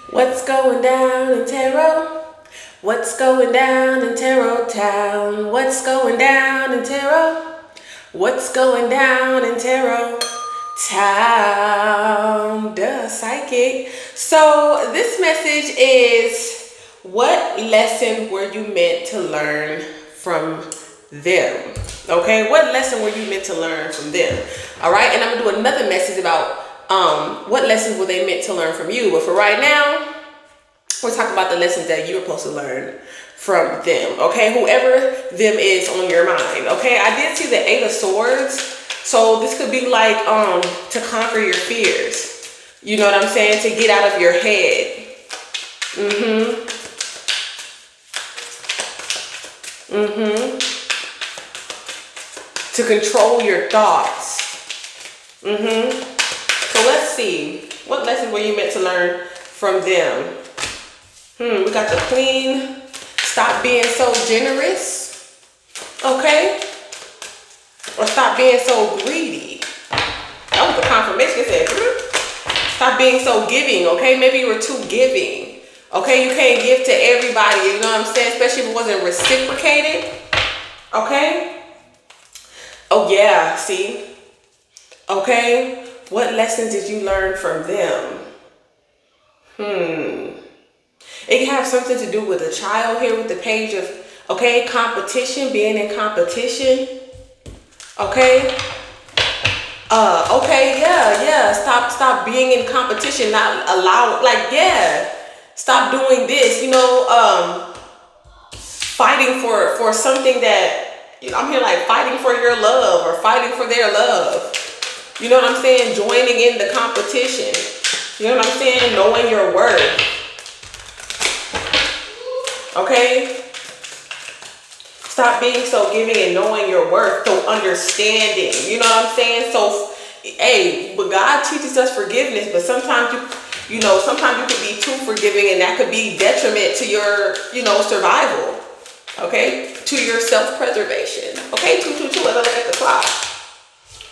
What's going down in Tarot? What's going down in Tarot Town? What's going down in Tarot? What's going down in Tarot Town? Duh, psychic. So this message is, what lesson were you meant to learn from them? Okay, what lesson were you meant to learn from them? All right, and I'm gonna do another message about what lessons were they meant to learn from you. But for right now, we're talking about the lessons that you're supposed to learn from them. Okay, whoever them is on your mind. Okay, I did see the Eight of Swords, so this could be like to conquer your fears. You know what I'm saying? To get out of your head. To control your thoughts. So let's see. What lesson were you meant to learn from them? We got the Queen. Stop being so generous. Okay? Or stop being so greedy. That was the confirmation. It said, stop being so giving. Okay? Maybe you were too giving. Okay? You can't give to everybody. You know what I'm saying? Especially if it wasn't reciprocated. Okay? Oh, yeah. See? Okay? What lessons did you learn from them? It can have something to do with a child here with the page of, okay, competition, being in competition. Okay? Okay, yeah. Stop being in competition, not allow, like, yeah. Stop doing this, fighting for something that, I'm here like fighting for your love or fighting for their love. You know what I'm saying? Joining in the competition. You know what I'm saying? Knowing your worth. Okay? Stop being so giving and knowing your worth. So understanding. You know what I'm saying? So, hey, but God teaches us forgiveness, but sometimes sometimes you could be too forgiving and that could be detriment to your, survival. Okay? To your self-preservation. Okay? 222 as I look at the clock.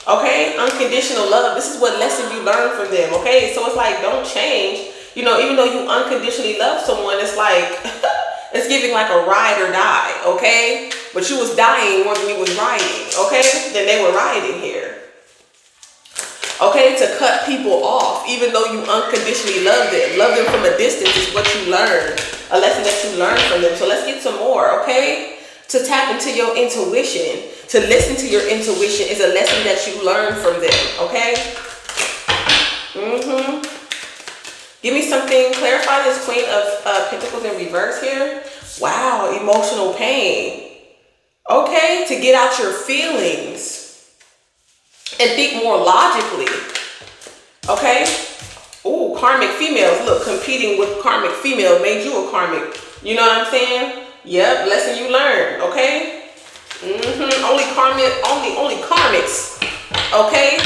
Okay, unconditional love. This is what lesson you learn from them. Okay, so it's like, don't change. Even though you unconditionally love someone, it's like it's giving like a ride or die. Okay, but you was dying more than you was riding. Okay, then they were riding here. Okay, to cut people off, even though you unconditionally love them from a distance is what you learn. A lesson that you learn from them. So let's get some more. Okay, to tap into your intuition. To listen to your intuition is a lesson that you learn from them, okay? Give me something, clarify this Queen of Pentacles in reverse here. Wow, emotional pain. Okay, to get out your feelings and think more logically, okay? Ooh, karmic females, look, competing with karmic females made you a karmic. You know what I'm saying? Yep, lesson you learned, okay? Only karmics, okay,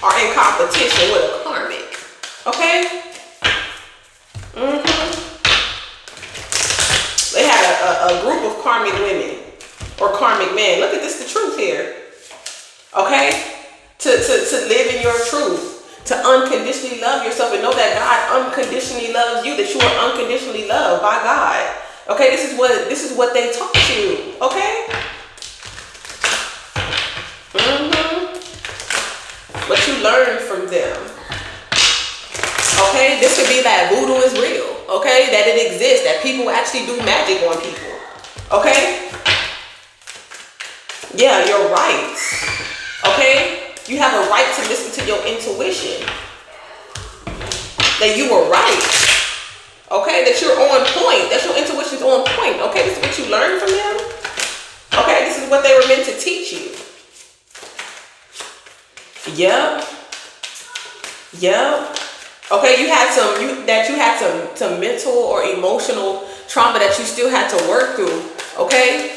are in competition with a karmic, okay? They had a group of karmic women or karmic men. Look at this, the truth here, okay? To live in your truth, to unconditionally love yourself and know that God unconditionally loves you, that you are unconditionally loved by God. Okay, this is what they taught you, okay? What you learn from them. Okay, this could be that voodoo is real. Okay, that it exists, that people actually do magic on people. Okay? Yeah, your rights. Okay? You have a right to listen to your intuition. That you were right. Okay, that you're on point. That your intuition's on point. Okay, this is what you learned from them. Okay, this is what they were meant to teach you. Yep. Okay, you had some mental or emotional trauma that you still had to work through. Okay.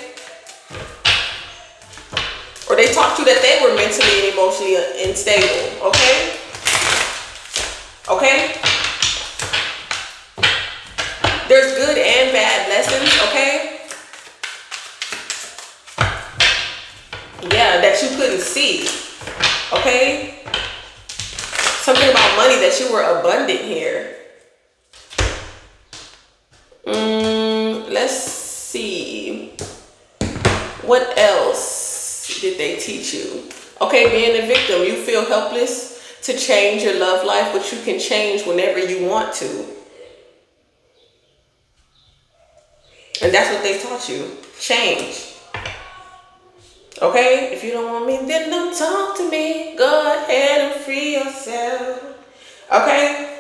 Or they taught you that they were mentally and emotionally unstable. Okay. Okay. There's good and bad lessons. Okay. Yeah, that you couldn't see. Okay? Something about money, that you were abundant here. did they teach you? Okay, being a victim, you feel helpless to change your love life, but you can change whenever you want to. And that's what they taught you. Change. Okay? If you don't want me, then don't talk to me. Go ahead and free yourself. Okay?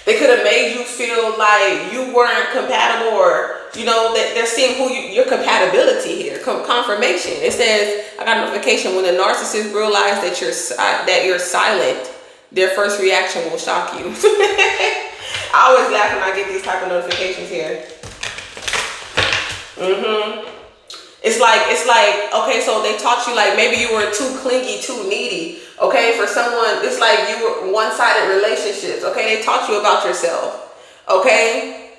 They could have made you feel like you weren't compatible, or, you know, that they're seeing your compatibility here. Confirmation. It says, I got a notification, when the narcissist realize that you're silent, their first reaction will shock you. I always laugh when I get these type of notifications here. It's like, okay, so they taught you, like, maybe you were too clingy, too needy. Okay, for someone, it's like you were one-sided relationships. Okay, they taught you about yourself. Okay,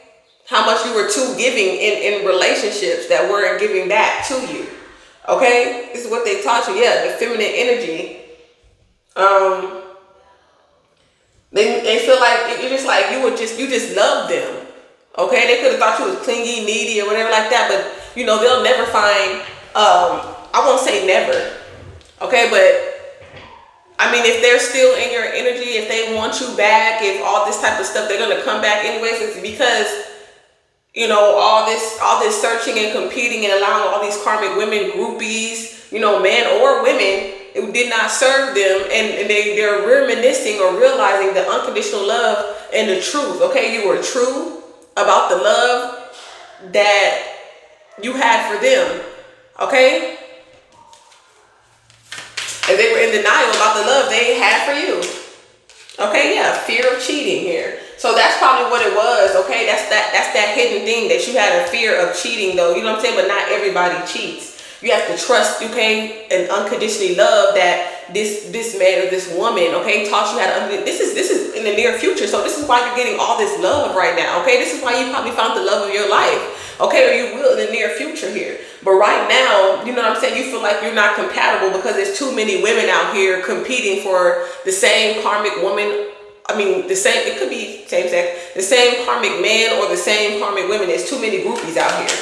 how much you were too giving in relationships that weren't giving back to you. Okay, this is what they taught you. Yeah, the feminine energy. They feel like you're just like you just love them. Okay, they could have thought you was clingy, needy, or whatever like that, but you know they'll never find. I won't say never. Okay, but I mean, if they're still in your energy, if they want you back, if all this type of stuff, they're gonna come back anyways. It's because, you know, all this searching and competing and allowing all these karmic women, groupies, you know, men or women, it did not serve them, and they're reminiscing or realizing the unconditional love and the truth. Okay, you were true about the love that you had for them. Okay. And they were in denial about the love they had for you. Okay, yeah, fear of cheating here. So that's probably what it was. Okay, that's that hidden thing that you had a fear of cheating, though. You know what I'm saying? But not everybody cheats. You have to trust, okay, and unconditionally love that this man or this woman, okay, taught you how to. This is in the near future. So this is why you're getting all this love right now. Okay, this is why you probably found the love of your life. Okay, or you will in the near future here. But right now, you know what I'm saying, you feel like you're not compatible because there's too many women out here competing for the same karmic woman. I mean, the same, it could be same sex, the same karmic man or the same karmic women. There's too many groupies out here.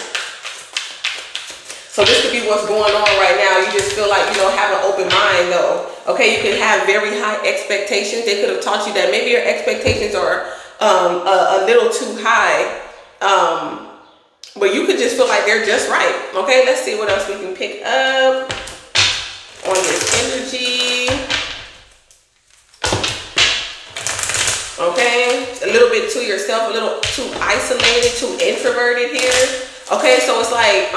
So this could be what's going on right now. You just feel like, you know, have an open mind though. Okay, you can have very high expectations. They could have taught you that maybe your expectations are a little too high. But you could just feel like they're just right. Okay, let's see what else we can pick up on this energy. Okay, a little bit to yourself, a little too isolated, too introverted here. Okay, so it's like,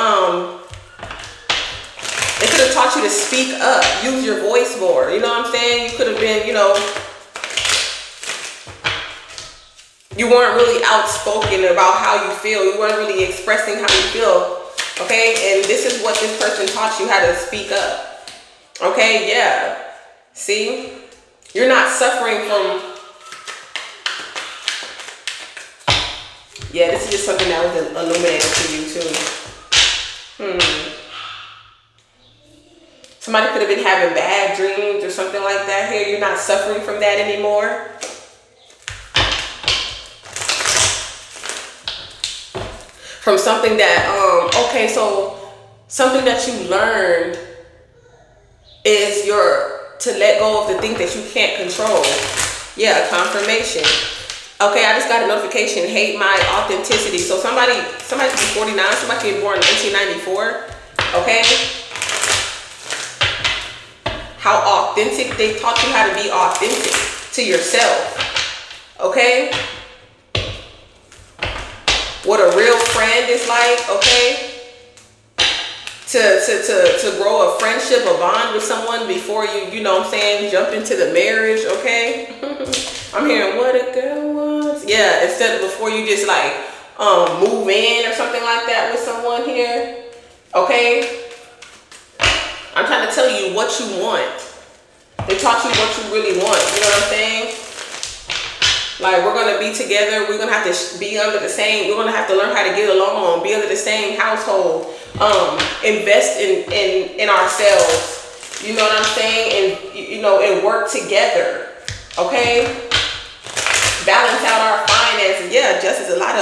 they could have taught you to speak up, use your voice more. You know what I'm saying? You could have been, you know, you weren't really outspoken about how you feel. You weren't really expressing how you feel. Okay, and this is what this person taught you, how to speak up. Okay, yeah. See? You're not suffering from... Yeah, this is just something that was illuminated to you too. Somebody could have been having bad dreams or something like that here. You're not suffering from that anymore. From something that, okay, so something that you learned is to let go of the things that you can't control. Yeah, confirmation. Okay, I just got a notification, hate my authenticity. So somebody could be 49, somebody could be born in 1994, okay? How authentic, they taught you how to be authentic to yourself, okay? What a real friend is like, okay? To grow a friendship, a bond with someone before you know what I'm saying, jump into the marriage, okay? I'm hearing what a girl wants. Yeah, instead of before you just like move in or something like that with someone here, okay? I'm trying to tell you what you want. They taught you what you really want, you know what I'm saying? Like, we're going to be together. We're going to have to be under the same, we're going to have to learn how to get along, be under the same household, invest in ourselves, you know what I'm saying? And, you know, and work together, okay? Balance out our finances. Yeah, just as a lot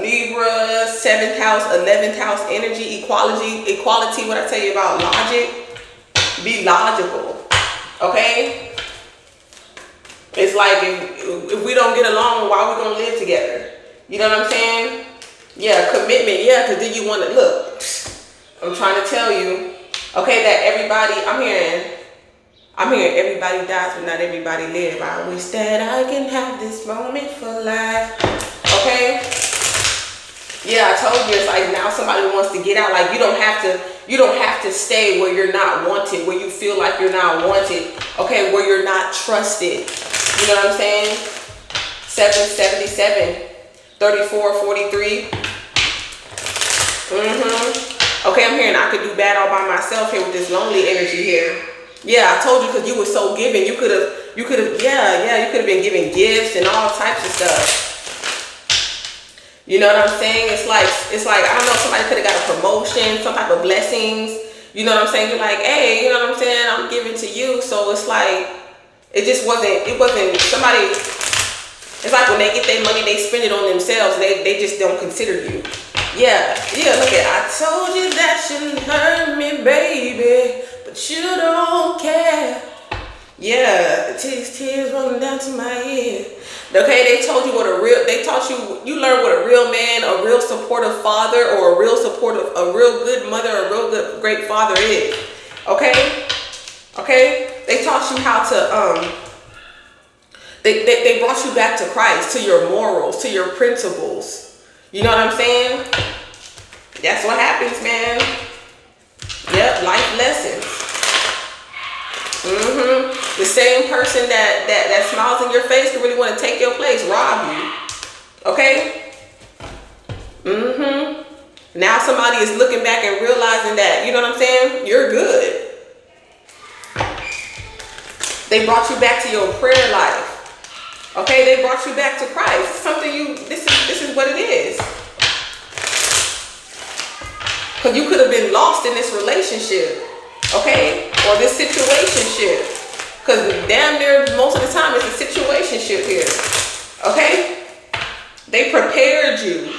Libra, 7th house, 11th house energy, equality. What I tell you about logic, be logical, okay? It's like if we don't get along, why are we gonna live together? You know what I'm saying? Yeah, commitment, yeah, because then you want to, look, I'm trying to tell you, okay, that everybody, I'm hearing everybody dies, but not everybody live. I wish that I can have this moment for life, okay? Yeah, I told you, it's like now somebody wants to get out. Like you don't have to stay where you're not wanted, where you feel like you're not wanted, okay, where you're not trusted. You know what I'm saying? 777, 34, 43. Okay, I'm hearing I could do bad all by myself here with this lonely energy here. Yeah, I told you because you were so giving. You could have, you could have been giving gifts and all types of stuff. You know what I'm saying? It's like, I don't know, somebody could have got a promotion, some type of blessings. You know what I'm saying? You're like, hey, you know what I'm saying? I'm giving to you. So it's like, it wasn't somebody, it's like when they get their money, they spend it on themselves. They just don't consider you. Yeah, look at, I told you that you hurt me, baby, but you don't care. Yeah, tears rolling down to my head. Okay, they told you they taught you learned what a real man, a real supportive father, or a real good mother, a real good, great father is. Okay? They taught you how to, they brought you back to Christ, to your morals, to your principles. You know what I'm saying? That's what happens, man. Yep, life lessons. The same person that smiles in your face can really want to take your place, rob you. Okay? Now somebody is looking back and realizing that, you know what I'm saying? You're good. They brought you back to your prayer life. Okay, they brought you back to Christ. This is what it is. Because you could have been lost in this relationship. Okay? Or this situationship. Because damn near most of the time it's a situationship here. Okay? They prepared you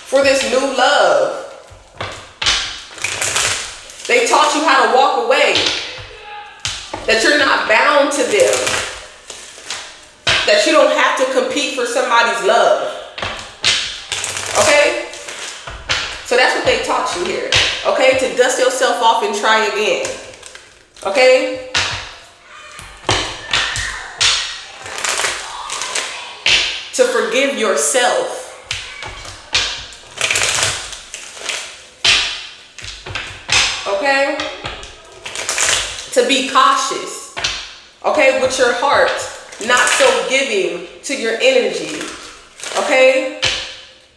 for this new love. They taught you how to walk away. That you're not bound to them. That you don't have to compete for somebody's love. Okay? So that's what they taught you here. Okay? To dust yourself off and try again. Okay? To forgive yourself. Okay? To be cautious. Okay? With your heart. Not so giving to your energy. Okay?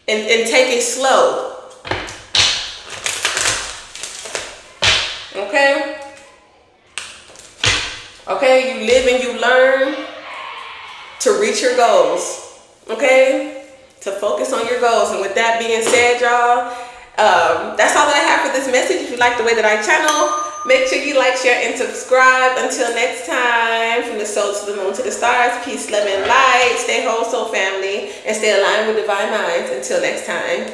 And take it slow. Okay? Okay, you live and you learn to reach your goals. Okay? To focus on your goals. And with that being said, y'all, that's all that I have for this message. If you like the way that I channel, make sure you like, share, and subscribe. Until next time, from the soul to the moon to the stars, peace, love, and light. Stay whole, soul family, and stay aligned with divine minds. Until next time.